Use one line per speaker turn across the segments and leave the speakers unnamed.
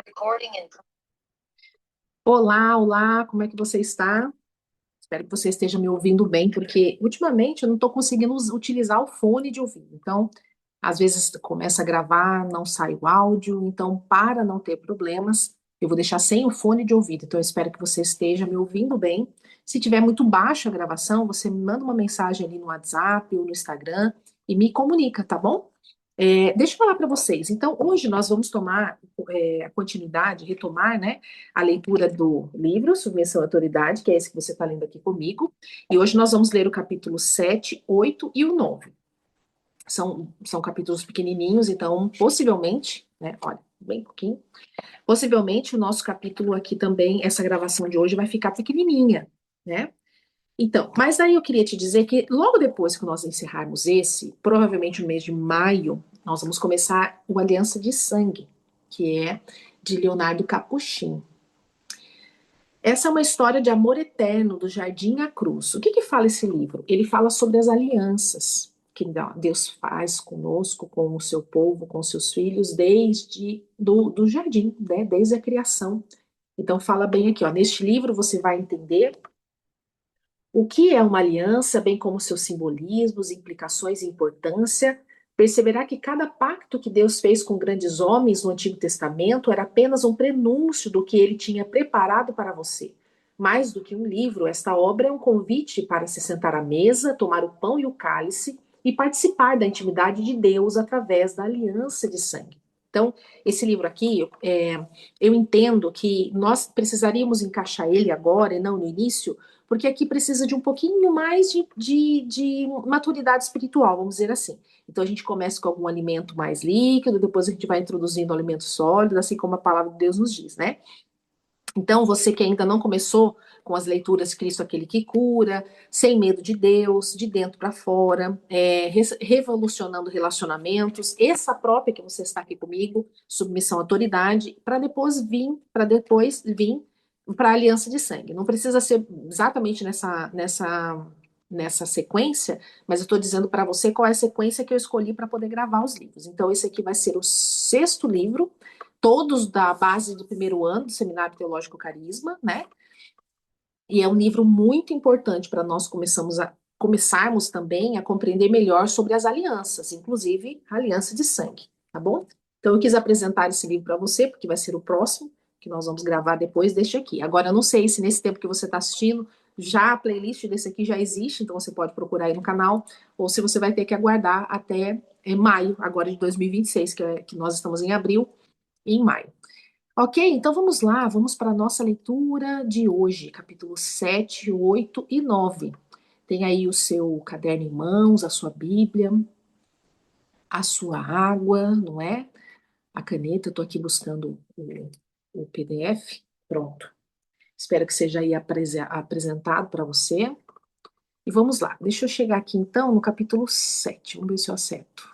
Recording in... Olá, olá, como é que você está? Espero que você esteja me ouvindo bem, porque ultimamente eu não estou conseguindo utilizar o fone de ouvido. Então, às vezes começa a gravar, não sai o áudio. Então, para não ter problemas, eu vou deixar sem o fone de ouvido. Então, eu espero que você esteja me ouvindo bem. Se tiver muito baixa a gravação, você me manda uma mensagem ali no WhatsApp ou no Instagram e me comunica, tá bom? Deixa eu falar para vocês. Então, hoje nós vamos tomar a continuidade, retomar, né, a leitura do livro Submissão à Autoridade, que é esse que você está lendo aqui comigo. E hoje nós vamos ler o capítulo 7, 8 e o 9. São capítulos pequenininhos, então, possivelmente, né, olha, bem pouquinho, possivelmente o nosso capítulo aqui também, essa gravação de hoje vai ficar pequenininha, né? Então, mas aí eu queria te dizer que logo depois que nós encerrarmos esse, provavelmente no mês de maio, nós vamos começar o Aliança de Sangue, que é de Leonardo Capuchin. Essa é uma história de amor eterno do jardim à cruz. O que que fala esse livro? Ele fala sobre as alianças que Deus faz conosco, com o seu povo, com os seus filhos, desde do jardim, né? Desde a criação. Então fala bem aqui, ó, neste livro você vai entender o que é uma aliança, bem como seus simbolismos, implicações e importância. Perceberá que cada pacto que Deus fez com grandes homens no Antigo Testamento era apenas um prenúncio do que ele tinha preparado para você. Mais do que um livro, esta obra é um convite para se sentar à mesa, tomar o pão e o cálice e participar da intimidade de Deus através da aliança de sangue. Então, esse livro aqui, eu entendo que nós precisaríamos encaixar ele agora e não no início, porque aqui precisa de um pouquinho mais de maturidade espiritual, vamos dizer assim. Então a gente começa com algum alimento mais líquido, depois a gente vai introduzindo alimento sólido, assim como a palavra de Deus nos diz, né? Então você que ainda não começou com as leituras Cristo aquele que cura, sem medo de Deus, de dentro para fora, revolucionando relacionamentos, essa própria que você está aqui comigo, submissão à autoridade, para depois vir para a aliança de sangue. Não precisa ser exatamente nessa sequência, mas eu estou dizendo para você qual é a sequência que eu escolhi para poder gravar os livros. Então, esse aqui vai ser o sexto livro, todos da base do primeiro ano do Seminário Teológico Carisma, né? E é um livro muito importante para nós começarmos também a compreender melhor sobre as alianças, inclusive a aliança de sangue, tá bom? Então eu quis apresentar esse livro para você, porque vai ser o próximo que nós vamos gravar depois deste aqui. Agora eu não sei se nesse tempo que você está assistindo, já a playlist desse aqui já existe, então você pode procurar aí no canal, ou se você vai ter que aguardar até maio, agora de 2026, que nós estamos em abril, e em maio. Ok, então vamos lá, vamos para a nossa leitura de hoje, capítulo 7, 8 e 9. Tem aí o seu caderno em mãos, a sua Bíblia, a sua água, não é? A caneta, eu estou aqui buscando o PDF. Pronto. Espero que seja aí apresentado para você. E vamos lá, deixa eu chegar aqui então no capítulo 7. Vamos ver se eu acerto.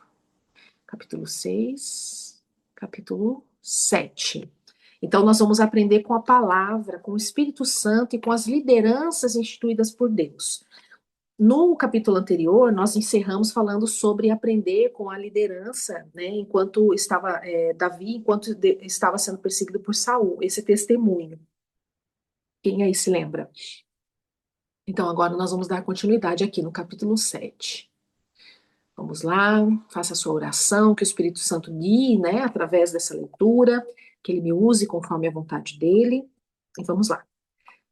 Capítulo 6, capítulo 7. Então, nós vamos aprender com a palavra, com o Espírito Santo e com as lideranças instituídas por Deus. No capítulo anterior, nós encerramos falando sobre aprender com a liderança, né, enquanto estava Davi, estava sendo perseguido por Saul, esse testemunho. Quem aí se lembra? Então, agora nós vamos dar continuidade aqui no capítulo 7. Vamos lá, faça a sua oração, que o Espírito Santo guie, né, através dessa leitura, que ele me use conforme a vontade dele. E vamos lá.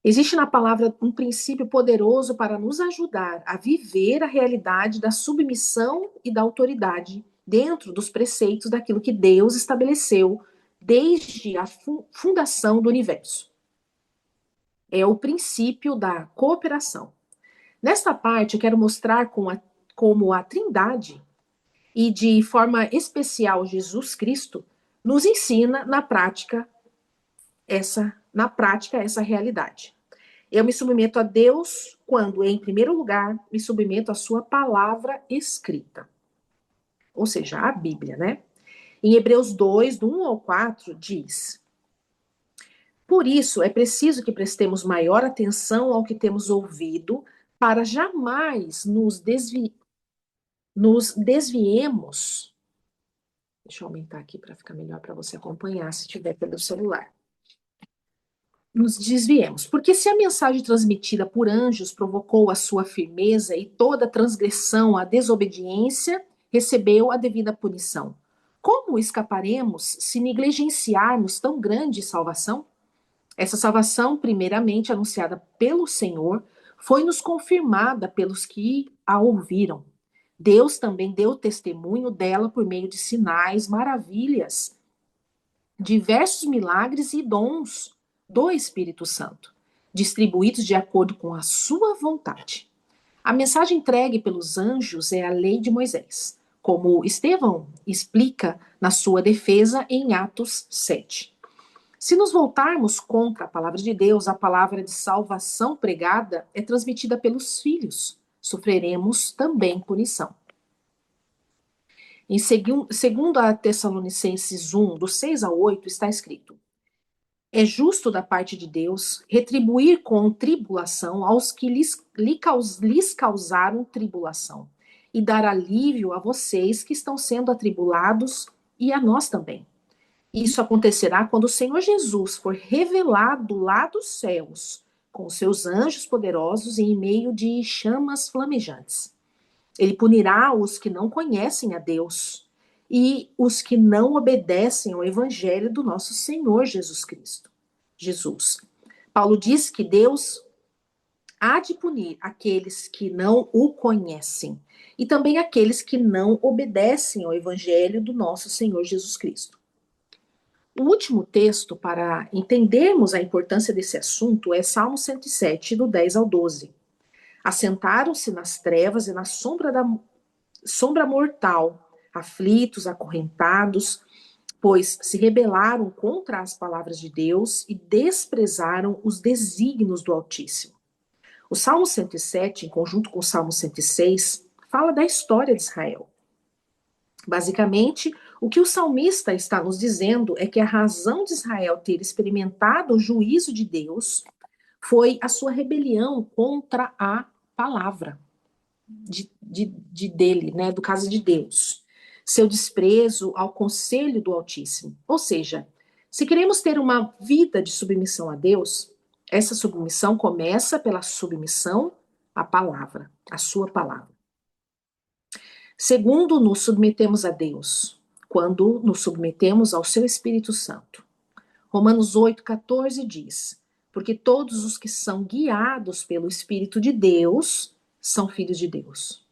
Existe na palavra um princípio poderoso para nos ajudar a viver a realidade da submissão e da autoridade dentro dos preceitos daquilo que Deus estabeleceu desde a fundação do universo. É o princípio da cooperação. Nesta parte, eu quero mostrar como a Trindade e de forma especial Jesus Cristo nos ensina na prática essa realidade. Eu me submeto a Deus quando, em primeiro lugar, me submeto à sua palavra escrita, ou seja, a Bíblia, né? Em Hebreus 2, do 1 ao 4, diz: Por isso é preciso que prestemos maior atenção ao que temos ouvido, para jamais nos desviemos Deixa eu aumentar aqui para ficar melhor para você acompanhar, se tiver pelo celular. Nos desviemos. Porque se a mensagem transmitida por anjos provocou a sua firmeza e toda transgressão, a desobediência, recebeu a devida punição. Como escaparemos se negligenciarmos tão grande salvação? Essa salvação, primeiramente anunciada pelo Senhor, foi-nos confirmada pelos que a ouviram. Deus também deu testemunho dela por meio de sinais, maravilhas, diversos milagres e dons do Espírito Santo, distribuídos de acordo com a sua vontade. A mensagem entregue pelos anjos é a lei de Moisés, como Estevão explica na sua defesa em Atos 7. Se nos voltarmos contra a palavra de Deus, a palavra de salvação pregada é transmitida pelos filhos. Sofreremos também punição. Em segundo a Tessalonicenses 1, do 6 ao 8, está escrito: é justo da parte de Deus retribuir com tribulação aos que lhes causaram tribulação, e dar alívio a vocês que estão sendo atribulados e a nós também. Isso acontecerá quando o Senhor Jesus for revelado lá dos céus, com seus anjos poderosos e em meio de chamas flamejantes. Ele punirá os que não conhecem a Deus e os que não obedecem ao evangelho do nosso Senhor Jesus Cristo. Jesus. Paulo diz que Deus há de punir aqueles que não o conhecem e também aqueles que não obedecem ao evangelho do nosso Senhor Jesus Cristo. O último texto para entendermos a importância desse assunto é Salmo 107, do 10 ao 12. Assentaram-se nas trevas e na sombra mortal, aflitos, acorrentados, pois se rebelaram contra as palavras de Deus e desprezaram os desígnios do Altíssimo. O Salmo 107, em conjunto com o Salmo 106, fala da história de Israel. Basicamente, o que o salmista está nos dizendo é que a razão de Israel ter experimentado o juízo de Deus foi a sua rebelião contra a palavra dele, né, do caso de Deus. Seu desprezo ao conselho do Altíssimo. Ou seja, se queremos ter uma vida de submissão a Deus, essa submissão começa pela submissão à palavra, à sua palavra. Segundo, nos submetemos a Deus, quando nos submetemos ao seu Espírito Santo. Romanos 8,14 diz: porque todos os que são guiados pelo Espírito de Deus são filhos de Deus.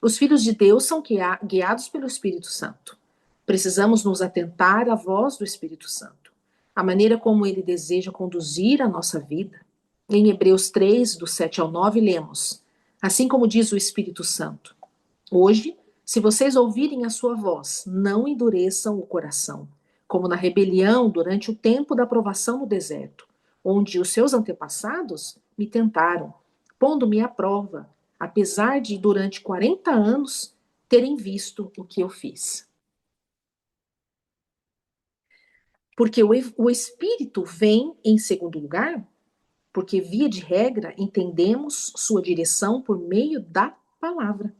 Os filhos de Deus são guiados pelo Espírito Santo. Precisamos nos atentar à voz do Espírito Santo, a maneira como ele deseja conduzir a nossa vida. Em Hebreus 3, do 7 ao 9, lemos: assim como diz o Espírito Santo, hoje, se vocês ouvirem a sua voz, não endureçam o coração, como na rebelião durante o tempo da provação no deserto, onde os seus antepassados me tentaram, pondo-me à prova, apesar de, durante 40 anos, terem visto o que eu fiz. Porque o Espírito vem em segundo lugar, porque, via de regra, entendemos sua direção por meio da palavra.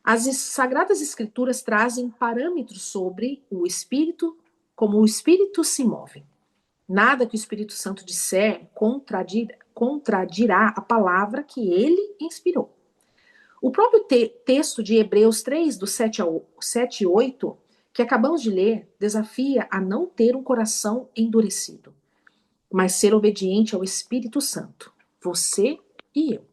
As Sagradas Escrituras trazem parâmetros sobre o Espírito, como o Espírito se move. Nada que o Espírito Santo disser contradirá a palavra que ele inspirou. O próprio texto de Hebreus 3, do 7 e 8, que acabamos de ler, desafia a não ter um coração endurecido, mas ser obediente ao Espírito Santo, você e eu.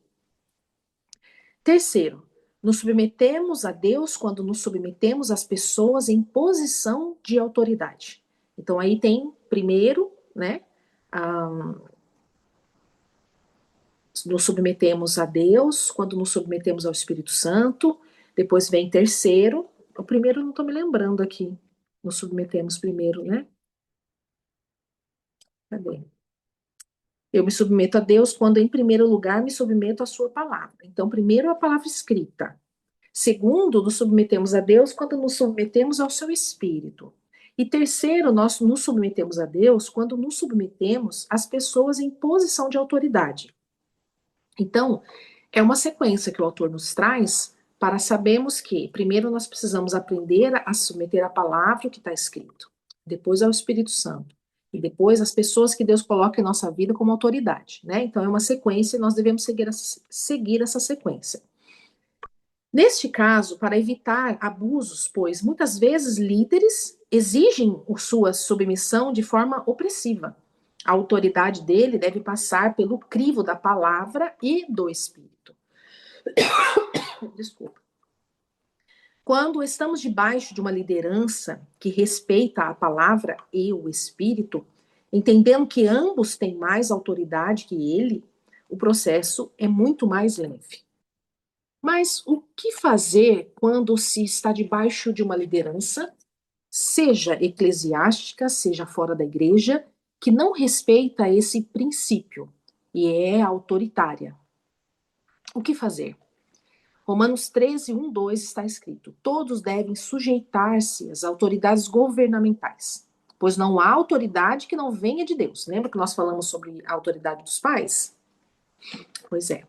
Terceiro, nos submetemos a Deus quando nos submetemos às pessoas em posição de autoridade. Então, aí tem, primeiro, né, nos submetemos a Deus quando nos submetemos ao Espírito Santo. Depois vem terceiro. O primeiro não estou me lembrando aqui. Nos submetemos primeiro, né? Cadê? Eu me submeto a Deus quando, em primeiro lugar, me submeto à sua palavra. Então, primeiro a palavra escrita. Segundo, nos submetemos a Deus quando nos submetemos ao seu Espírito. E terceiro, nós nos submetemos a Deus quando nos submetemos às pessoas em posição de autoridade. Então, é uma sequência que o autor nos traz para sabermos que, primeiro, nós precisamos aprender a submeter a palavra o que está escrito, depois ao Espírito Santo, e depois as pessoas que Deus coloca em nossa vida como autoridade, né? Então é uma sequência e nós devemos seguir essa sequência. Neste caso, para evitar abusos, pois muitas vezes líderes exigem sua submissão de forma opressiva. A autoridade dele deve passar pelo crivo da palavra e do Espírito. Desculpa. Quando estamos debaixo de uma liderança que respeita a palavra e o Espírito, entendendo que ambos têm mais autoridade que ele, o processo é muito mais leve. Mas o que fazer quando se está debaixo de uma liderança, seja eclesiástica, seja fora da igreja, que não respeita esse princípio e é autoritária? O que fazer? Romanos 13, 1, 2 está escrito: todos devem sujeitar-se às autoridades governamentais, pois não há autoridade que não venha de Deus. Lembra que nós falamos sobre a autoridade dos pais? Pois é.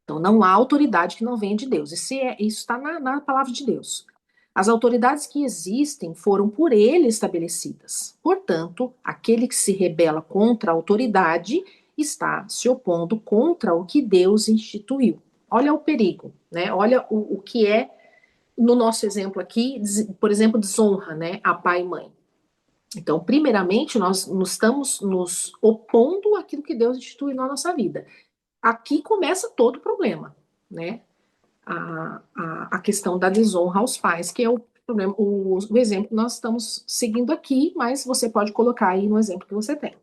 Então, não há autoridade que não venha de Deus. Isso está na palavra de Deus. As autoridades que existem foram por ele estabelecidas. Portanto, aquele que se rebela contra a autoridade está se opondo contra o que Deus instituiu. Olha o perigo, né? Olha o que é, no nosso exemplo aqui, por exemplo, desonra, né, a pai e mãe. Então, primeiramente, nós estamos nos opondo àquilo que Deus instituiu na nossa vida. Aqui começa todo o problema, né? A questão da desonra aos pais, que é o problema, o exemplo que nós estamos seguindo aqui, mas você pode colocar aí no exemplo que você tem.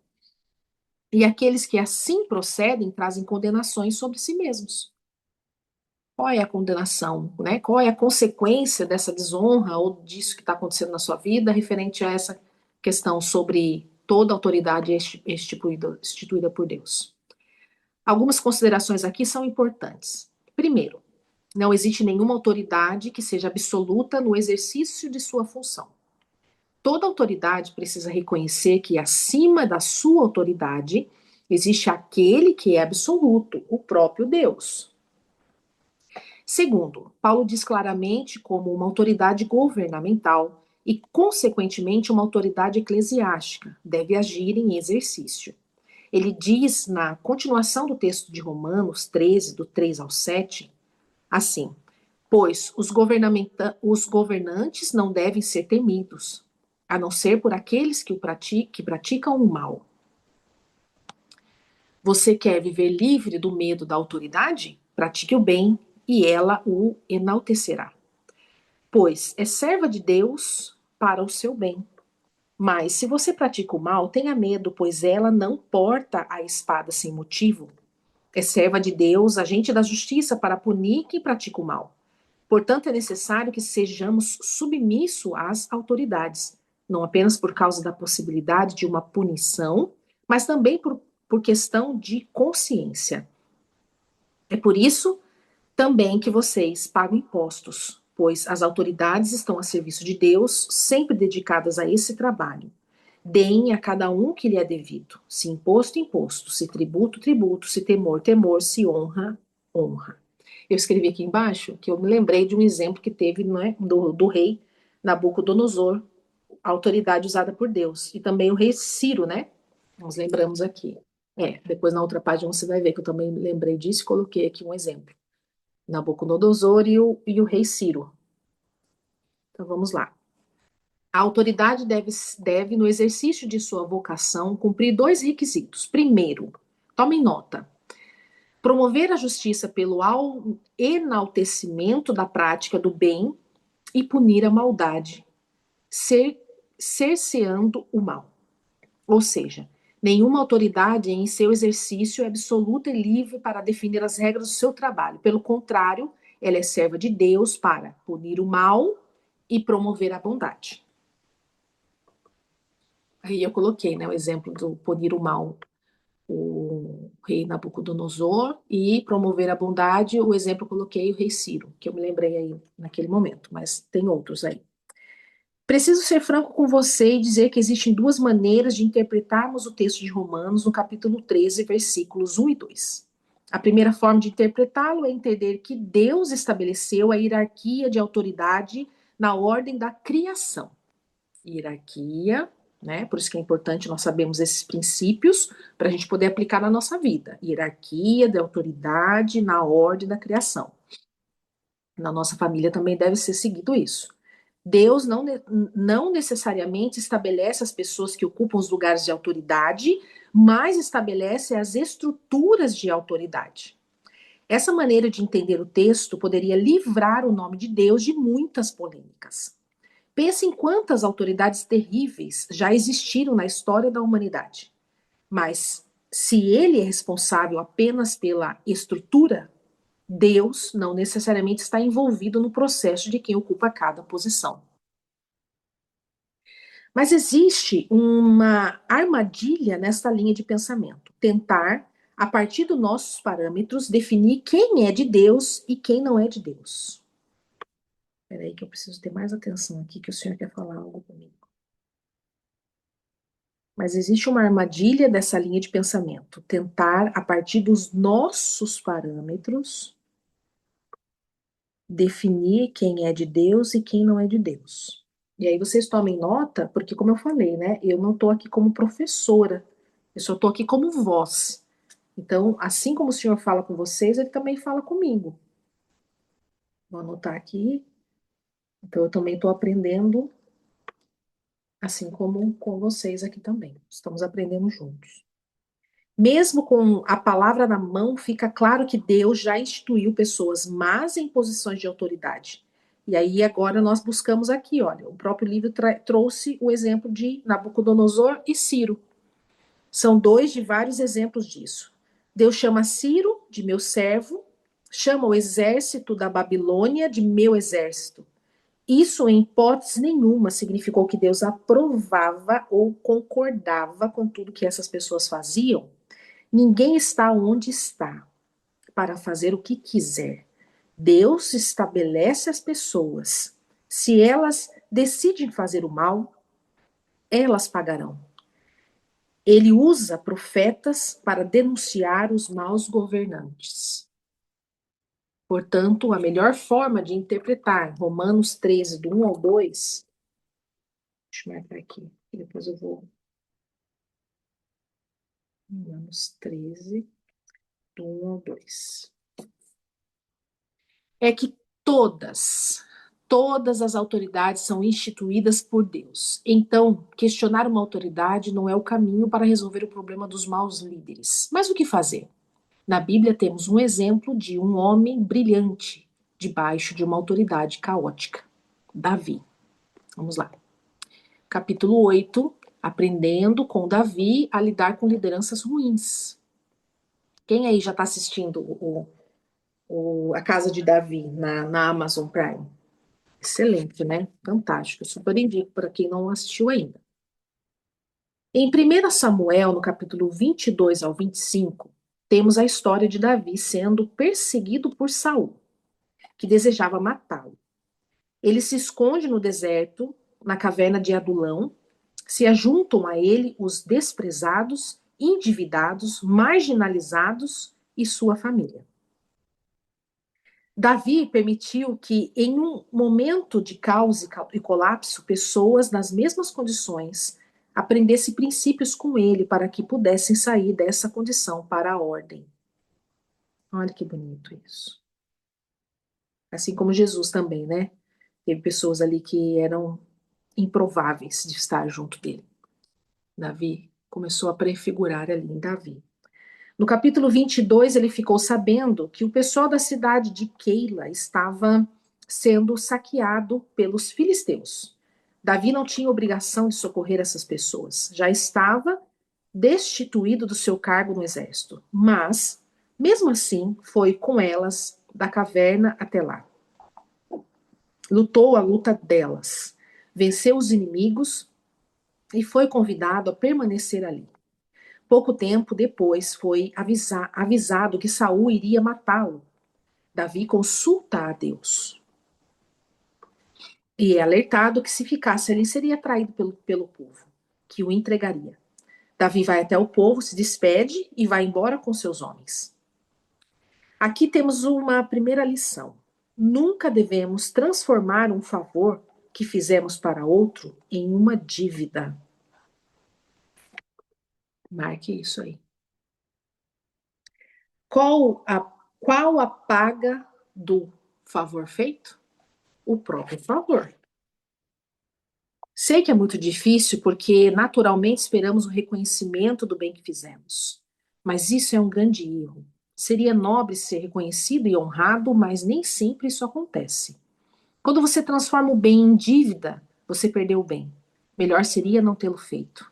E aqueles que assim procedem trazem condenações sobre si mesmos. Qual é a condenação, né? Qual é a consequência dessa desonra ou disso que está acontecendo na sua vida referente a essa questão sobre toda autoridade instituída por Deus? Algumas considerações aqui são importantes. Primeiro, não existe nenhuma autoridade que seja absoluta no exercício de sua função. Toda autoridade precisa reconhecer que acima da sua autoridade existe aquele que é absoluto, o próprio Deus. Segundo, Paulo diz claramente como uma autoridade governamental e, consequentemente, uma autoridade eclesiástica deve agir em exercício. Ele diz na continuação do texto de Romanos 13, do 3 ao 7, assim: pois os governantes não devem ser temidos, a não ser por aqueles que praticam o mal. Você quer viver livre do medo da autoridade? Pratique o bem e ela o enaltecerá. Pois é serva de Deus para o seu bem. Mas se você pratica o mal, tenha medo, pois ela não porta a espada sem motivo. É serva de Deus, agente da justiça para punir quem pratica o mal. Portanto, é necessário que sejamos submissos às autoridades, não apenas por causa da possibilidade de uma punição, mas também por questão de consciência. É por isso também que vocês pagam impostos, pois as autoridades estão a serviço de Deus, sempre dedicadas a esse trabalho. Deem a cada um que lhe é devido. Se imposto, imposto. Se tributo, tributo. Se temor, temor. Se honra, honra. Eu escrevi aqui embaixo que eu me lembrei de um exemplo que teve, né, do rei Nabucodonosor, a autoridade usada por Deus. E também o rei Ciro, né? Nós lembramos aqui. Depois na outra página você vai ver que eu também me lembrei disso e coloquei aqui um exemplo. Nabucodonosor e o rei Ciro. Então vamos lá. A autoridade deve, no exercício de sua vocação, cumprir dois requisitos. Primeiro, tomem nota, promover a justiça pelo enaltecimento da prática do bem e punir a maldade, cerceando o mal. Ou seja, nenhuma autoridade em seu exercício é absoluta e livre para definir as regras do seu trabalho. Pelo contrário, ela é serva de Deus para punir o mal e promover a bondade. Aí eu coloquei, né, o exemplo do punir o mal, o rei Nabucodonosor, e promover a bondade, o exemplo eu coloquei o rei Ciro, que eu me lembrei aí naquele momento, mas tem outros aí. Preciso ser franco com você e dizer que existem duas maneiras de interpretarmos o texto de Romanos no capítulo 13, versículos 1 e 2. A primeira forma de interpretá-lo é entender que Deus estabeleceu a hierarquia de autoridade na ordem da criação. Hierarquia, né? Por isso que é importante nós sabermos esses princípios para a gente poder aplicar na nossa vida. Hierarquia de autoridade na ordem da criação. Na nossa família também deve ser seguido isso. Deus não necessariamente estabelece as pessoas que ocupam os lugares de autoridade, mas estabelece as estruturas de autoridade. Essa maneira de entender o texto poderia livrar o nome de Deus de muitas polêmicas. Pense em quantas autoridades terríveis já existiram na história da humanidade. Mas, se ele é responsável apenas pela estrutura, Deus não necessariamente está envolvido no processo de quem ocupa cada posição. Mas existe uma armadilha nesta linha de pensamento. Tentar, a partir dos nossos parâmetros, definir quem é de Deus e quem não é de Deus. Espera aí que eu preciso ter mais atenção aqui, que o senhor quer falar algo comigo. Mas existe uma armadilha dessa linha de pensamento. Tentar, a partir dos nossos parâmetros, definir quem é de Deus e quem não é de Deus. E aí vocês tomem nota, porque como eu falei, né, eu não estou aqui como professora, eu só estou aqui como voz. Então, assim como o Senhor fala com vocês, ele também fala comigo. Vou anotar aqui. Então, eu também estou aprendendo, assim como com vocês aqui também. Estamos aprendendo juntos. Mesmo com a palavra na mão, fica claro que Deus já instituiu pessoas más em posições de autoridade. E aí agora nós buscamos aqui, olha, o próprio livro trouxe o exemplo de Nabucodonosor e Ciro. São dois de vários exemplos disso. Deus chama Ciro de meu servo, chama o exército da Babilônia de meu exército. Isso, em hipótese nenhuma, significou que Deus aprovava ou concordava com tudo que essas pessoas faziam. Ninguém está onde está para fazer o que quiser. Deus estabelece as pessoas. Se elas decidem fazer o mal, elas pagarão. Ele usa profetas para denunciar os maus governantes. Portanto, a melhor forma de interpretar Romanos 13, do 1 ao 2, deixa eu marcar aqui, depois eu vou. Romanos 13, do 1 ao 2. É que todas as autoridades são instituídas por Deus. Então, questionar uma autoridade não é o caminho para resolver o problema dos maus líderes. Mas o que fazer? Na Bíblia temos um exemplo de um homem brilhante debaixo de uma autoridade caótica. Davi. Vamos lá. Capítulo 8, aprendendo com Davi a lidar com lideranças ruins. Quem aí já está assistindo A Casa de Davi na Amazon Prime? Excelente, né? Fantástico. Super indico para quem não assistiu ainda. Em 1 Samuel, no capítulo 22 ao 25, temos a história de Davi sendo perseguido por Saul, que desejava matá-lo. Ele se esconde no deserto, na caverna de Adulão, se ajuntam a ele os desprezados, endividados, marginalizados e sua família. Davi permitiu que, em um momento de caos e colapso, pessoas nas mesmas condições aprendessem princípios com ele para que pudessem sair dessa condição para a ordem. Olha que bonito isso. Assim como Jesus também, né? Teve pessoas ali que eram improváveis de estar junto dele. Davi começou a prefigurar ali em Davi. No capítulo 22, ele ficou sabendo que o pessoal da cidade de Keila estava sendo saqueado pelos filisteus. Davi não tinha obrigação de socorrer essas pessoas, já estava destituído do seu cargo no exército, mas, mesmo assim, foi com elas da caverna até lá. Lutou a luta delas, venceu os inimigos e foi convidado a permanecer ali. Pouco tempo depois foi avisado que Saul iria matá-lo. Davi consulta a Deus. E é alertado que se ficasse ali seria traído pelo povo, que o entregaria. Davi vai até o povo, se despede e vai embora com seus homens. Aqui temos uma primeira lição. Nunca devemos transformar um favor que fizemos para outro em uma dívida. Marque isso aí. Qual a paga do favor feito? O próprio favor. Sei que é muito difícil porque naturalmente esperamos o reconhecimento do bem que fizemos. Mas isso é um grande erro. Seria nobre ser reconhecido e honrado, mas nem sempre isso acontece. Quando você transforma o bem em dívida, você perdeu o bem. Melhor seria não tê-lo feito.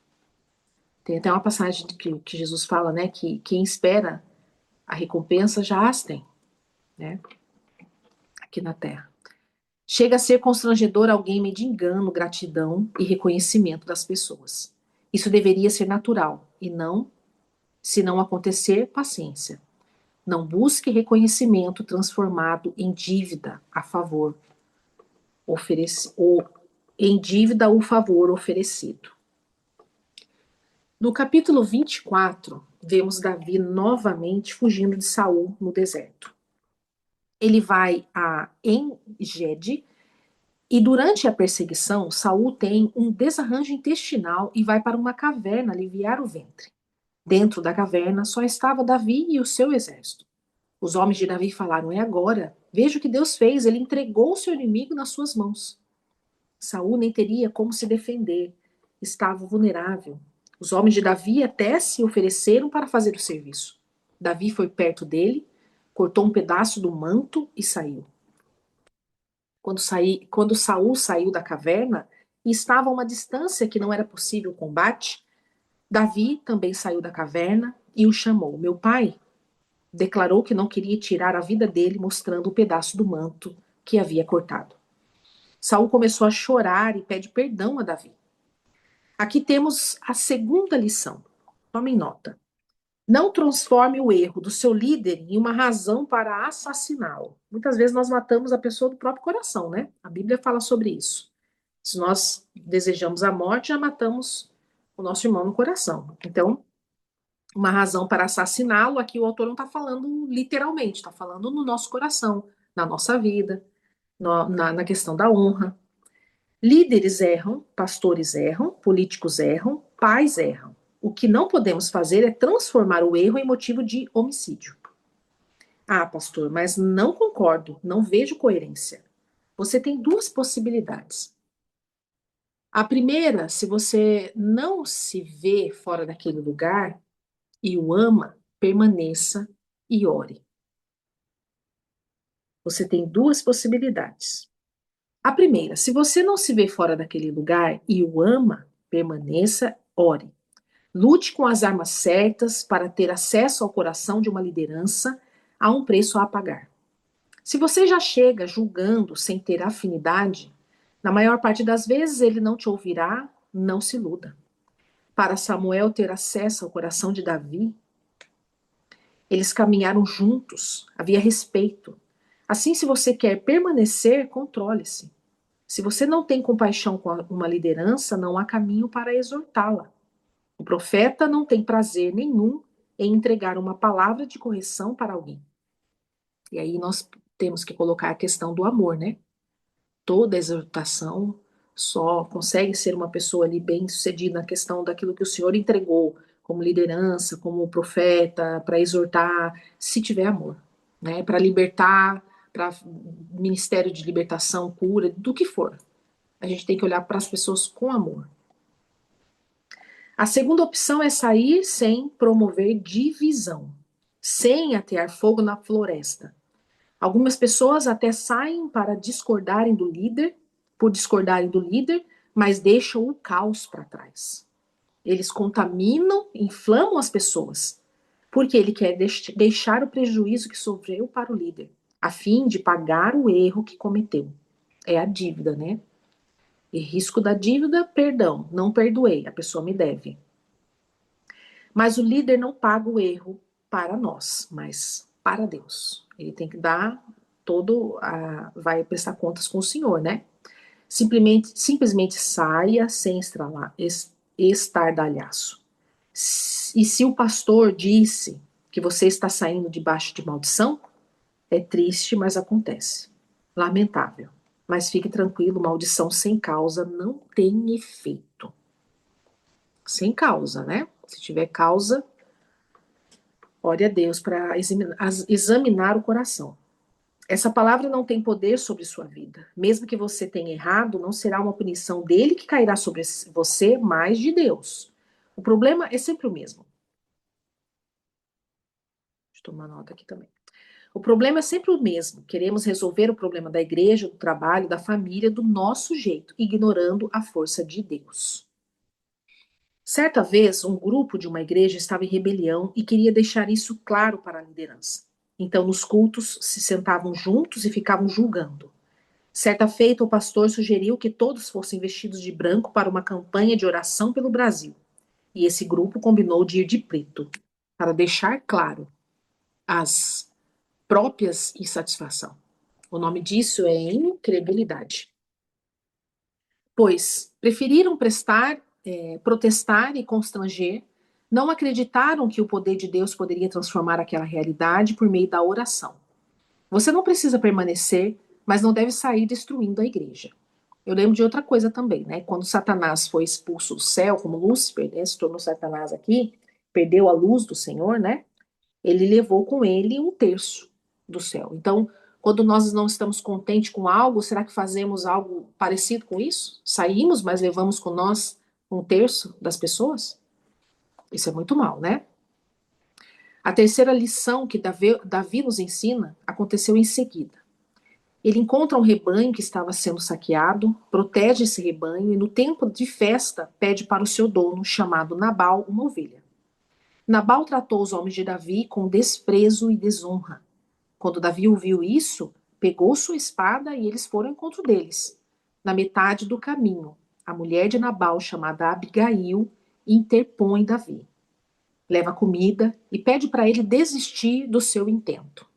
Tem até uma passagem que Jesus fala, né, que quem espera a recompensa já as tem, né, aqui na terra. Chega a ser constrangedor alguém medir engano, gratidão e reconhecimento das pessoas. Isso deveria ser natural e não, se não acontecer, paciência. Não busque reconhecimento transformado em dívida a favor ou em dívida o favor oferecido. No capítulo 24, vemos Davi novamente fugindo de Saul no deserto. Ele vai a En-Gedi e durante a perseguição, Saul tem um desarranjo intestinal e vai para uma caverna aliviar o ventre. Dentro da caverna só estava Davi e o seu exército. Os homens de Davi falaram: "É agora. Veja o que Deus fez, ele entregou o seu inimigo nas suas mãos." Saul nem teria como se defender, estava vulnerável. Os homens de Davi até se ofereceram para fazer o serviço. Davi foi perto dele, cortou um pedaço do manto e saiu. Quando Saul saiu da caverna e estava a uma distância que não era possível o combate, Davi também saiu da caverna e o chamou. Meu pai declarou que não queria tirar a vida dele, mostrando o pedaço do manto que havia cortado. Saul começou a chorar e pede perdão a Davi. Aqui temos a segunda lição. Tomem nota. Não transforme o erro do seu líder em uma razão para assassiná-lo. Muitas vezes nós matamos a pessoa do próprio coração, né? A Bíblia fala sobre isso. Se nós desejamos a morte, já matamos o nosso irmão no coração. Então, uma razão para assassiná-lo, aqui o autor não está falando literalmente, está falando no nosso coração, na nossa vida, na questão da honra. Líderes erram, pastores erram, políticos erram, pais erram. O que não podemos fazer é transformar o erro em motivo de homicídio. Ah, pastor, mas não concordo, não vejo coerência. Você tem duas possibilidades. A primeira, se você não se vê fora daquele lugar e o ama, permaneça e ore. Você tem duas possibilidades. A primeira, se você não se vê fora daquele lugar e o ama, permaneça, ore. Lute com as armas certas para ter acesso ao coração de uma liderança a um preço a pagar. Se você já chega julgando sem ter afinidade, na maior parte das vezes ele não te ouvirá, não se iluda. Para Samuel ter acesso ao coração de Davi, eles caminharam juntos, havia respeito. Assim, se você quer permanecer, controle-se. Se você não tem compaixão com uma liderança, não há caminho para exortá-la. O profeta não tem prazer nenhum em entregar uma palavra de correção para alguém. E aí nós temos que colocar a questão do amor, né? Toda exortação só consegue ser uma pessoa ali bem-sucedida na questão daquilo que o Senhor entregou como liderança, como profeta, para exortar, se tiver amor, né? Para libertar, para ministério de libertação, cura, do que for. A gente tem que olhar para as pessoas com amor. A segunda opção é sair sem promover divisão, sem atear fogo na floresta. Algumas pessoas até saem para discordarem do líder, por discordarem do líder, mas deixam o caos para trás. Eles contaminam, inflamam as pessoas, porque ele quer deixar o prejuízo que sofreu para o líder, a fim de pagar o erro que cometeu. É a dívida, né? E risco da dívida, perdão, não perdoei, a pessoa me deve. Mas o líder não paga o erro para nós, mas para Deus. Ele tem que dar vai prestar contas com o Senhor, né? Simplesmente saia sem estardalhaço. E se o pastor disse que você está saindo debaixo de maldição, É triste, mas acontece. Lamentável. Mas fique tranquilo, maldição sem causa não tem efeito. Sem causa, né? Se tiver causa, ore a Deus para examinar o coração. Essa palavra não tem poder sobre sua vida. Mesmo que você tenha errado, não será uma punição dele que cairá sobre você, mas de Deus. O problema é sempre o mesmo. Deixa eu tomar nota aqui também. O problema é sempre o mesmo. Queremos resolver o problema da igreja, do trabalho, da família, do nosso jeito, ignorando a força de Deus. Certa vez, um grupo de uma igreja estava em rebelião e queria deixar isso claro para a liderança. Então, nos cultos, se sentavam juntos e ficavam julgando. Certa feita, o pastor sugeriu que todos fossem vestidos de branco para uma campanha de oração pelo Brasil. E esse grupo combinou de ir de preto, para deixar claro as próprias insatisfação. O nome disso é incredulidade. Pois preferiram protestar e constranger, não acreditaram que o poder de Deus poderia transformar aquela realidade por meio da oração. Você não precisa permanecer, mas não deve sair destruindo a igreja. Eu lembro de outra coisa também, né? Quando Satanás foi expulso do céu, como Lúcifer, né, se tornou Satanás aqui, perdeu a luz do Senhor, né? Ele levou com ele um terço do céu. Então, quando nós não estamos contentes com algo, será que fazemos algo parecido com isso? Saímos, mas levamos com nós um terço das pessoas? Isso é muito mal, né? A terceira lição que Davi nos ensina aconteceu em seguida. Ele encontra um rebanho que estava sendo saqueado, protege esse rebanho e, no tempo de festa, pede para o seu dono, chamado Nabal, uma ovelha. Nabal tratou os homens de Davi com desprezo e desonra. Quando Davi ouviu isso, pegou sua espada e eles foram ao encontro deles. Na metade do caminho, a mulher de Nabal, chamada Abigail, interpõe Davi. Leva comida e pede para ele desistir do seu intento.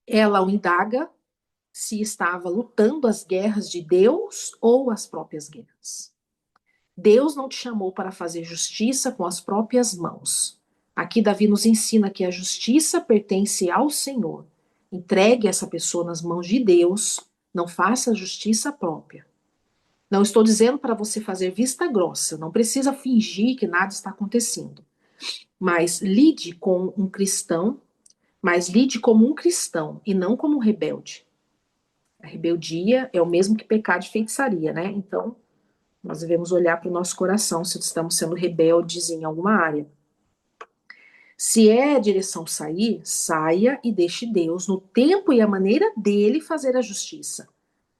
Ela o indaga se estava lutando as guerras de Deus ou as próprias guerras. Deus não te chamou para fazer justiça com as próprias mãos. Aqui Davi nos ensina que a justiça pertence ao Senhor. Entregue essa pessoa nas mãos de Deus, não faça justiça própria. Não estou dizendo para você fazer vista grossa, não precisa fingir que nada está acontecendo. Mas lide com um cristão, mas lide como um cristão e não como um rebelde. A rebeldia é o mesmo que pecado de feitiçaria, né? Então, nós devemos olhar para o nosso coração se estamos sendo rebeldes em alguma área. Se é a direção sair, saia e deixe Deus, no tempo e a maneira dele, fazer a justiça.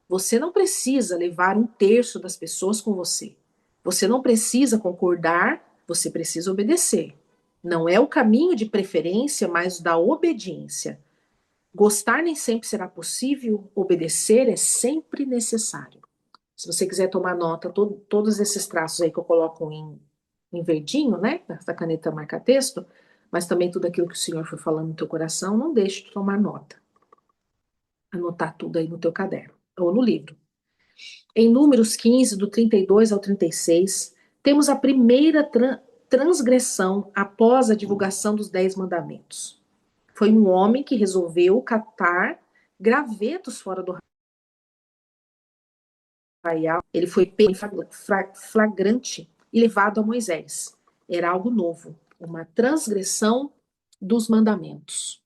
Você não precisa levar um terço das pessoas com você. Você não precisa concordar, você precisa obedecer. Não é o caminho de preferência, mas da obediência. Gostar nem sempre será possível, obedecer é sempre necessário. Se você quiser tomar nota, todos esses traços aí que eu coloco em verdinho, né? Essa caneta marca-texto, mas também tudo aquilo que o Senhor foi falando no teu coração, não deixe de tomar nota. Anotar tudo aí no teu caderno ou no livro. Em Números 15, do 32 ao 36, temos a primeira transgressão após a divulgação dos 10 mandamentos. Foi um homem que resolveu catar gravetos fora do arraial. Ele foi pego em flagrante e levado a Moisés. Era algo novo, uma transgressão dos mandamentos.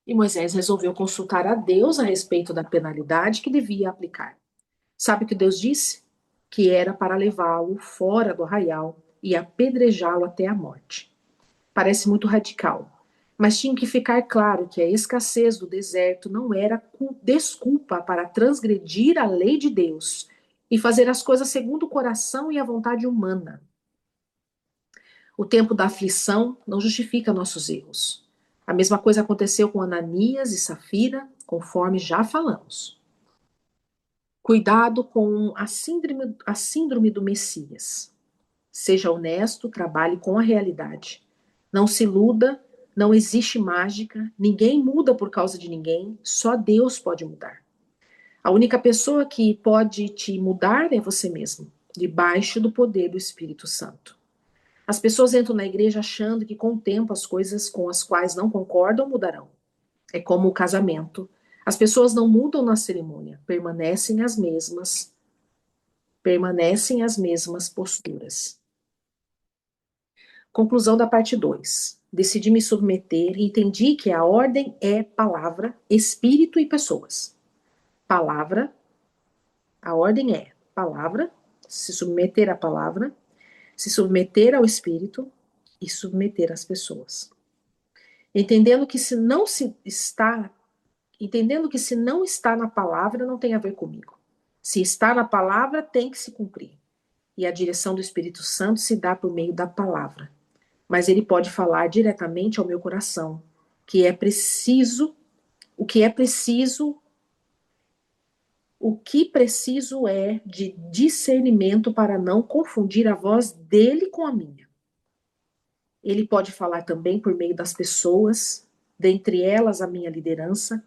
E Moisés resolveu consultar a Deus a respeito da penalidade que devia aplicar. Sabe o que Deus disse? Que era para levá-lo fora do arraial e apedrejá-lo até a morte. Parece muito radical, mas tinha que ficar claro que a escassez do deserto não era desculpa para transgredir a lei de Deus e fazer as coisas segundo o coração e a vontade humana. O tempo da aflição não justifica nossos erros. A mesma coisa aconteceu com Ananias e Safira, conforme já falamos. Cuidado com a síndrome do Messias. Seja honesto, trabalhe com a realidade. Não se iluda, não existe mágica, ninguém muda por causa de ninguém, só Deus pode mudar. A única pessoa que pode te mudar é você mesmo, debaixo do poder do Espírito Santo. As pessoas entram na igreja achando que com o tempo as coisas com as quais não concordam mudarão. É como o casamento. As pessoas não mudam na cerimônia, permanecem as mesmas posturas. Conclusão da parte 2. Decidi me submeter e entendi que a ordem é palavra, espírito e pessoas. Palavra, a ordem é palavra, se submeter à palavra, se submeter ao espírito e submeter às pessoas. Entendendo que se não está na palavra, não tem a ver comigo. Se está na palavra, tem que se cumprir. E a direção do Espírito Santo se dá por meio da palavra. Mas ele pode falar diretamente ao meu coração, que é preciso, o que é preciso, o que preciso é de discernimento para não confundir a voz dele com a minha. Ele pode falar também por meio das pessoas, dentre elas a minha liderança,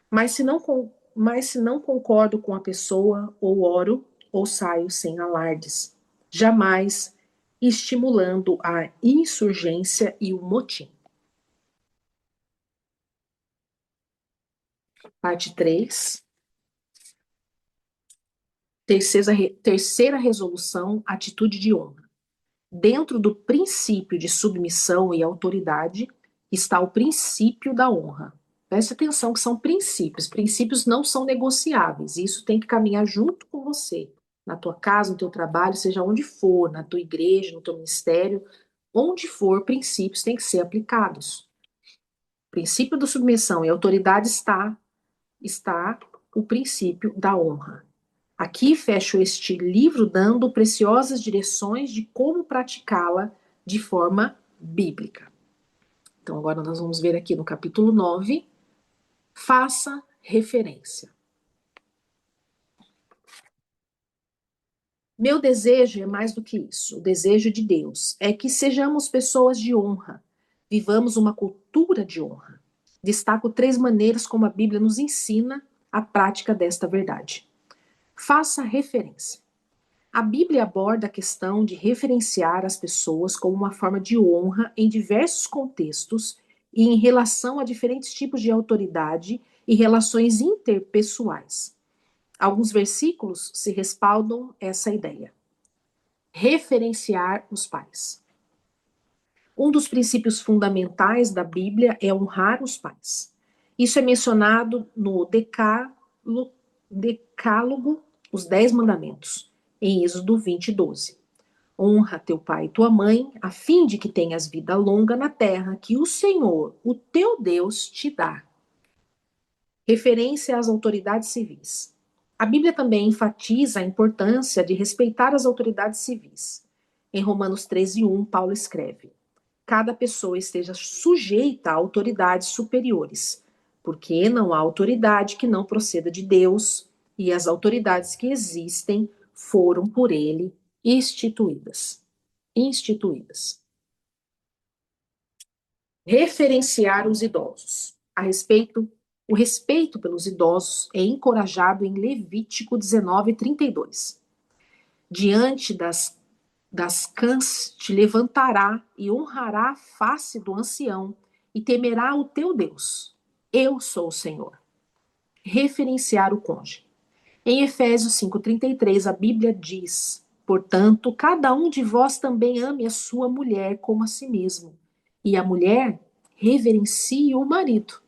mas se não concordo com a pessoa, ou oro, ou saio sem alardes, jamais estimulando a insurgência e o motim. Parte 3. Terceira resolução, atitude de honra. Dentro do princípio de submissão e autoridade está o princípio da honra. Preste atenção que são princípios. Princípios não são negociáveis. Isso tem que caminhar junto com você. Na tua casa, no teu trabalho, seja onde for, na tua igreja, no teu ministério, onde for, princípios têm que ser aplicados. O princípio da submissão e autoridade está o princípio da honra. Aqui fecho este livro dando preciosas direções de como praticá-la de forma bíblica. Então, agora nós vamos ver aqui no capítulo 9, faça referência. Meu desejo é mais do que isso. O desejo de Deus é que sejamos pessoas de honra, vivamos uma cultura de honra. Destaco 3 maneiras como a Bíblia nos ensina a prática desta verdade. Faça referência. A Bíblia aborda a questão de referenciar as pessoas como uma forma de honra em diversos contextos e em relação a diferentes tipos de autoridade e relações interpessoais. Alguns versículos se respaldam essa ideia. Referenciar os pais. Um dos princípios fundamentais da Bíblia é honrar os pais. Isso é mencionado no Decálogo, os 10 mandamentos, em Êxodo 20, 12. Honra teu pai e tua mãe, a fim de que tenhas vida longa na terra que o Senhor, o teu Deus, te dá. Referência às autoridades civis. A Bíblia também enfatiza a importância de respeitar as autoridades civis. Em Romanos 13:1, Paulo escreve: cada pessoa esteja sujeita a autoridades superiores, porque não há autoridade que não proceda de Deus, e as autoridades que existem foram por ele instituídas. Referenciar os idosos. O respeito pelos idosos é encorajado em Levítico 19:32. Diante das cãs te levantará e honrará a face do ancião e temerá o teu Deus. Eu sou o Senhor. Referenciar o cônjuge. Em Efésios 5:33, a Bíblia diz: portanto, cada um de vós também ame a sua mulher como a si mesmo, e a mulher reverencie o marido.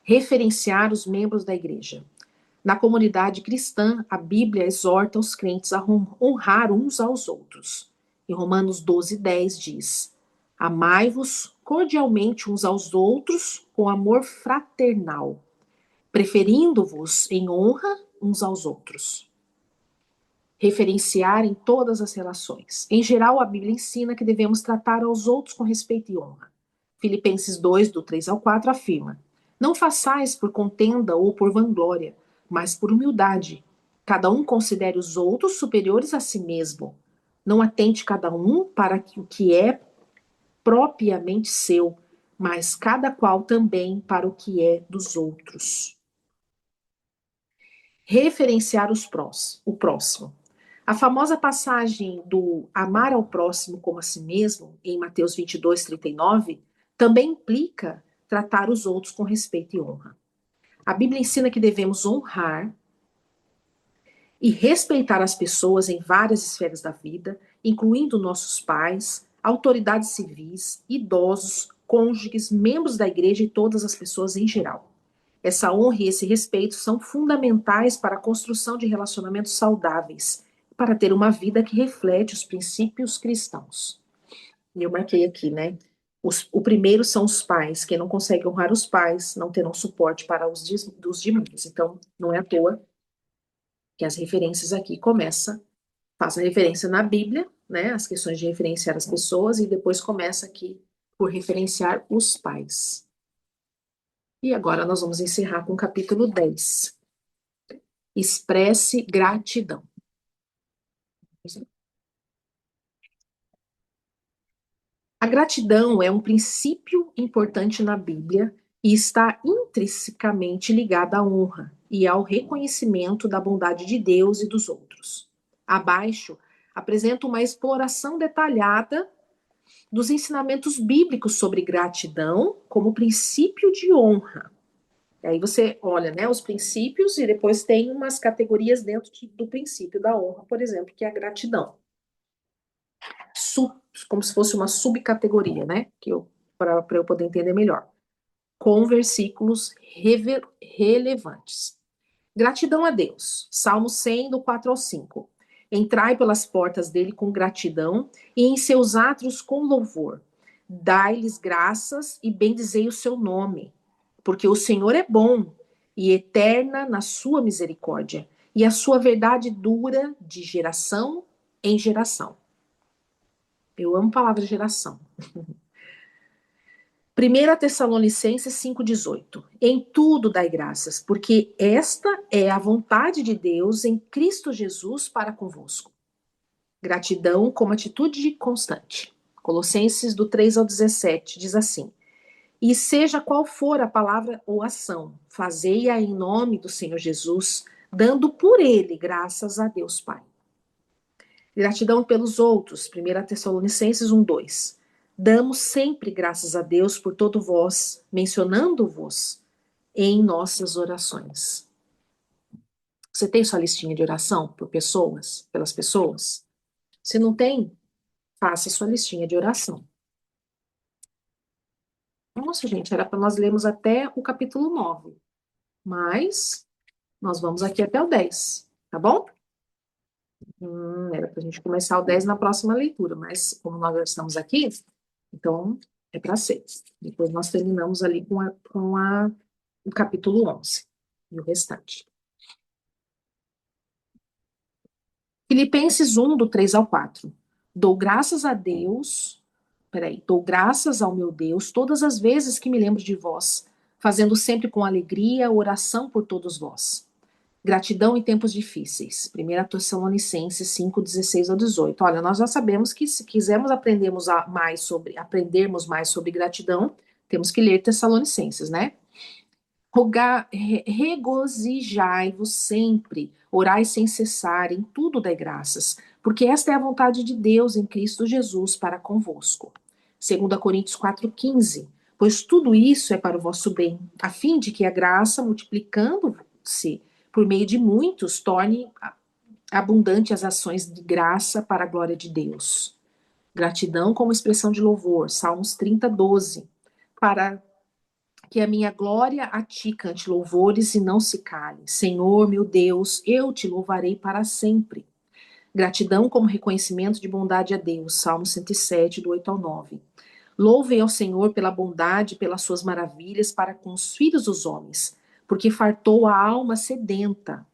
Referenciar os membros da igreja. Na comunidade cristã, a Bíblia exorta os crentes a honrar uns aos outros. Em Romanos 12:10 diz: amai-vos cordialmente uns aos outros com amor fraternal, preferindo-vos em honra uns aos outros. Referenciar em todas as relações. Em geral, a Bíblia ensina que devemos tratar aos outros com respeito e honra. Filipenses 2, do 3 ao 4, afirma: não façais por contenda ou por vanglória, mas por humildade. Cada um considere os outros superiores a si mesmo. Não atente cada um para o que é propriamente seu, mas cada qual também para o que é dos outros. Referenciar o próximo. A famosa passagem do amar ao próximo como a si mesmo, em Mateus 22:39, também implica tratar os outros com respeito e honra. A Bíblia ensina que devemos honrar e respeitar as pessoas em várias esferas da vida, incluindo nossos pais, autoridades civis, idosos, cônjuges, membros da igreja e todas as pessoas em geral. Essa honra e esse respeito são fundamentais para a construção de relacionamentos saudáveis, para ter uma vida que reflete os princípios cristãos. E eu marquei aqui, né? O primeiro são os pais. Quem não consegue honrar os pais não terão suporte para dos demais. Então, não é à toa que as referências aqui começa, faz a referência na Bíblia, né? As questões de referenciar as pessoas, e depois começa aqui por referenciar os pais. E agora nós vamos encerrar com o capítulo 10. Expresse gratidão. A gratidão é um princípio importante na Bíblia e está intrinsecamente ligada à honra e ao reconhecimento da bondade de Deus e dos outros. Abaixo, apresento uma exploração detalhada dos ensinamentos bíblicos sobre gratidão como princípio de honra. E aí você olha, né, os princípios e depois tem umas categorias dentro do princípio da honra, por exemplo, que é a gratidão. Como se fosse uma subcategoria, né? Para eu poder entender melhor. Com versículos relevantes. Gratidão a Deus. Salmo 100, do 4 ao 5. Entrai pelas portas dele com gratidão e em seus átrios com louvor. Dai-lhes graças e bendizei o seu nome, porque o Senhor é bom e eterna na sua misericórdia, e a sua verdade dura de geração em geração. Eu amo a palavra geração. 1 Tessalonicenses 5,18. Em tudo dai graças, porque esta é a vontade de Deus em Cristo Jesus para convosco. Gratidão como atitude constante. Colossenses do 3 ao 17 diz assim: E seja qual for a palavra ou ação, fazei-a em nome do Senhor Jesus, dando por ele graças a Deus Pai. Gratidão pelos outros. 1 Tessalonicenses 1:2. Damos sempre graças a Deus por todo vós, mencionando-vos em nossas orações. Você tem sua listinha de oração por pessoas, pelas pessoas? Se não tem, faça sua listinha de oração. Nossa, gente, era para nós lermos até o capítulo 9, mas nós vamos aqui até o 10, tá bom? Era para a gente começar o 10 na próxima leitura, mas como nós já estamos aqui, então é para 6. Depois nós terminamos ali com o capítulo 11 e o restante. Filipenses 1, do 3 ao 4. Dou graças a Deus, dou graças ao meu Deus todas as vezes que me lembro de vós, fazendo sempre com alegria oração por todos vós. Gratidão em tempos difíceis. 1 Tessalonicenses 5, 16 ao 18. Olha, nós já sabemos que se quisermos aprendermos mais sobre gratidão, temos que ler Tessalonicenses, né? Regozijai-vos sempre, orai sem cessar, em tudo dai graças, porque esta é a vontade de Deus em Cristo Jesus para convosco. 2 Coríntios 4,15. Pois tudo isso é para o vosso bem, a fim de que a graça, multiplicando-se por meio de muitos, torne abundante as ações de graça para a glória de Deus. Gratidão como expressão de louvor, Salmos 30:12. Para que a minha glória a ti cante louvores e não se cale. Senhor, meu Deus, eu te louvarei para sempre. Gratidão como reconhecimento de bondade a Deus, Salmo 107, do 8 ao 9. Louvem ao Senhor pela bondade, pelas suas maravilhas para com os filhos dos homens, porque fartou a alma sedenta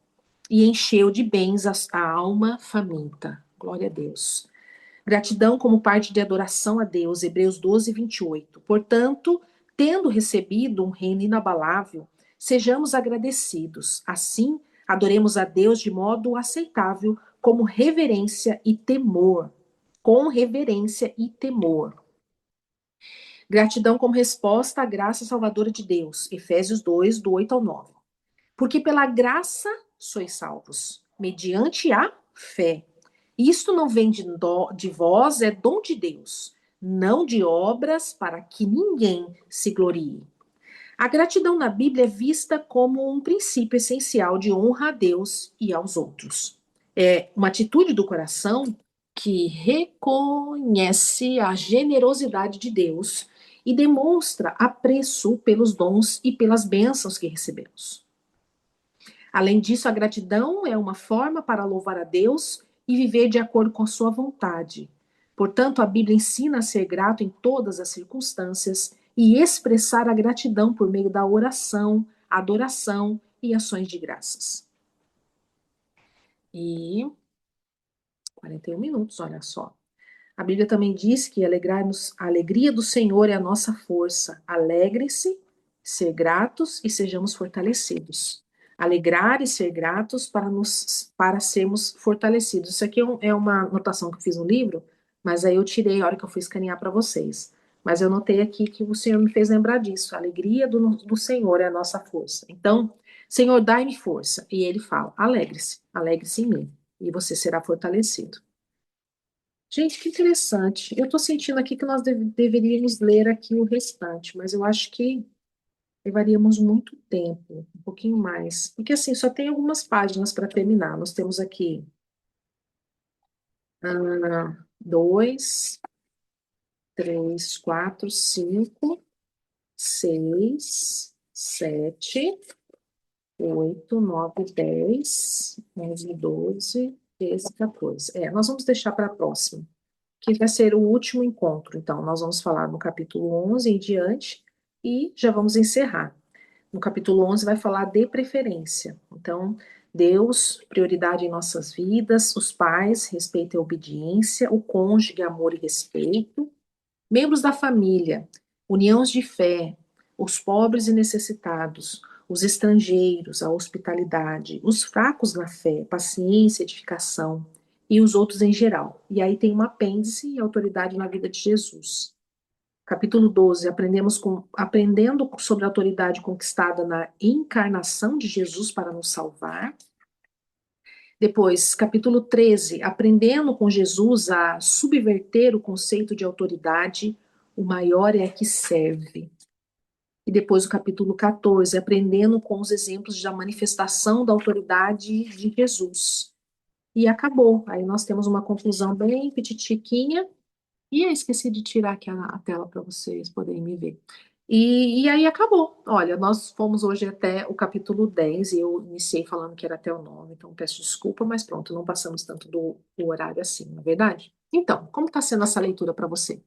e encheu de bens a alma faminta. Glória a Deus. Gratidão como parte de adoração a Deus, Hebreus 12, 28. Portanto, tendo recebido um reino inabalável, sejamos agradecidos. Assim, adoremos a Deus de modo aceitável, como reverência e temor. Com reverência e temor. Gratidão como resposta à graça salvadora de Deus, Efésios 2, do 8 ao 9. Porque pela graça sois salvos, mediante a fé. Isto não vem de vós, é dom de Deus, não de obras para que ninguém se glorie. A gratidão na Bíblia é vista como um princípio essencial de honra a Deus e aos outros. É uma atitude do coração que reconhece a generosidade de Deus e demonstra apreço pelos dons e pelas bênçãos que recebemos. Além disso, a gratidão é uma forma para louvar a Deus e viver de acordo com a sua vontade. Portanto, a Bíblia ensina a ser grato em todas as circunstâncias e expressar a gratidão por meio da oração, adoração e ações de graças. E 41 minutos, olha só. A Bíblia também diz que a alegria do Senhor é a nossa força. Alegre-se, ser gratos e sejamos fortalecidos. Alegrar e ser gratos para sermos fortalecidos. Isso aqui é uma anotação que eu fiz no livro, mas aí eu tirei a hora que eu fui escanear para vocês. Mas eu notei aqui que o Senhor me fez lembrar disso. A alegria do Senhor é a nossa força. Então, Senhor, dai-me força. E ele fala: alegre-se em mim, e você será fortalecido. Gente, que interessante. Eu estou sentindo aqui que nós deveríamos ler aqui o restante, mas eu acho que levaríamos muito tempo, um pouquinho mais. Porque assim, só tem algumas páginas para terminar. Nós temos aqui dois, três, quatro, cinco, seis, sete, oito, nove, 10, 11, 12, 13, 14. Nós vamos deixar para a próxima, que vai ser o último encontro. Então, nós vamos falar no capítulo 11 em diante e já vamos encerrar. No capítulo 11 vai falar de preferência. Então, Deus, prioridade em nossas vidas, os pais, respeito e obediência, o cônjuge, amor e respeito, membros da família, uniões de fé, os pobres e necessitados, os estrangeiros, a hospitalidade, os fracos na fé, paciência, edificação e os outros em geral. E aí tem um apêndice e autoridade na vida de Jesus. Capítulo 12, aprendendo sobre a autoridade conquistada na encarnação de Jesus para nos salvar. Depois, capítulo 13, aprendendo com Jesus a subverter o conceito de autoridade, o maior é que serve. E depois o capítulo 14, aprendendo com os exemplos da manifestação da autoridade de Jesus. E acabou. Aí nós temos uma conclusão bem petitiquinha. E eu esqueci de tirar aqui a tela para vocês poderem me ver. E aí acabou. Olha, nós fomos hoje até o capítulo 10 e eu iniciei falando que era até o 9, então peço desculpa, mas pronto, não passamos tanto do horário assim, não é verdade? Então, como está sendo essa leitura para você?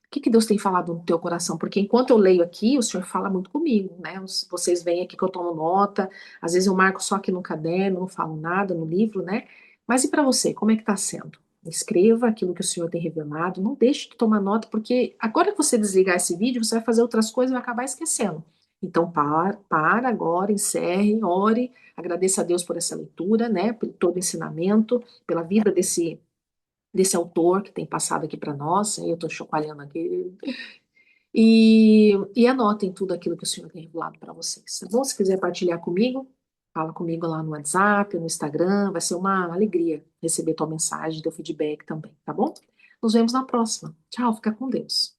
O que Deus tem falado no teu coração? Porque enquanto eu leio aqui, o Senhor fala muito comigo, né? Vocês veem aqui que eu tomo nota, às vezes eu marco só aqui no caderno, não falo nada no livro, né? Mas e para você, como é que está sendo? Escreva aquilo que o Senhor tem revelado, não deixe de tomar nota, porque agora que você desligar esse vídeo, você vai fazer outras coisas e vai acabar esquecendo. Então, para agora, encerre, ore, agradeça a Deus por essa leitura, né? Por todo o ensinamento, pela vida desse autor que tem passado aqui para nós, eu estou chacoalhando aqui, e anotem tudo aquilo que o Senhor tem revelado para vocês, tá bom? Se quiser partilhar comigo, fala comigo lá no WhatsApp, no Instagram, vai ser uma alegria receber tua mensagem, teu feedback também, tá bom? Nos vemos na próxima. Tchau, fica com Deus.